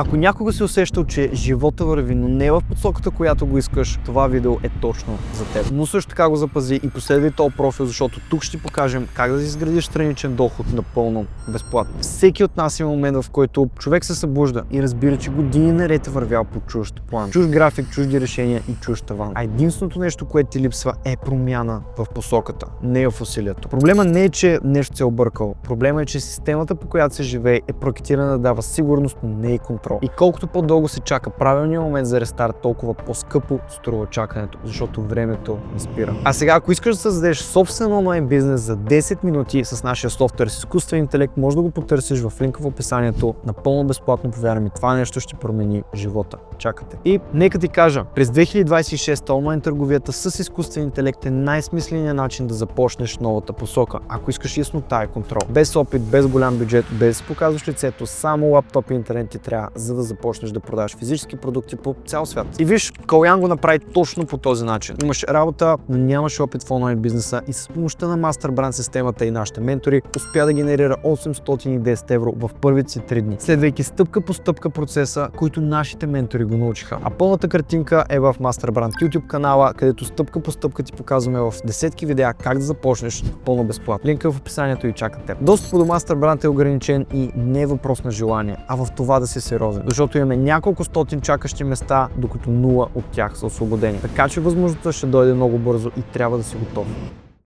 Ако някога си усещал, че живота върви, но не в посоката, която го искаш, това видео е точно за теб. Но също така го запази и последвай този профил, защото тук ще ти покажем как да си изградиш страничен доход напълно безплатно. Всеки от нас има момент, в който човек се събужда и разбира, че години наред е вървял по чужд план. Чужд график, чужди решения и чужд таван. А единственото нещо, което ти липсва, е промяна в посоката, не в усилието. Проблема не е, че нещо се е объркал. Проблема е, че системата, по която се живее, е проектирана да дава сигурност, но не и контрол. И колкото по-дълго се чака правилният момент за рестарт, толкова по-скъпо струва чакането, защото времето не спира. А сега, ако искаш да създадеш собствен онлайн бизнес за 10 минути с нашия софтуер с изкуствен интелект, може да го потърсиш в линка в описанието. Напълно безплатно, повярвам ми, това нещо ще промени живота. Чакате. И нека ти кажа, през 2026 онлайн търговията с изкуствен интелект е най-смисленият начин да започнеш новата посока. Ако искаш яснота и контрол, без опит, без голям бюджет, без показваш лицето, само лаптоп и интернет ти трябва, за да започнеш да продаваш физически продукти по цял свят. И виж, Калян го направи точно по този начин. Имаш работа, но нямаш опит в онлайн бизнеса и с помощта на MasterBrand системата и нашите ментори успя да генерира 810 евро в първите си 3 дни, следвайки стъпка по стъпка процеса, който нашите ментори го научиха. А пълната картинка е в MasterBrand YouTube канала, където стъпка по стъпка ти показваме в десетки видеа как да започнеш пълно безплатно. Линка в описанието и чакате. Достъпът до MasterBrand е ограничен и не е въпрос на желание, а в това да си сериозен. Защото имаме няколко стотин чакащи места, докато 0 от тях са освободени. Така че възможността ще дойде много бързо и трябва да си готов.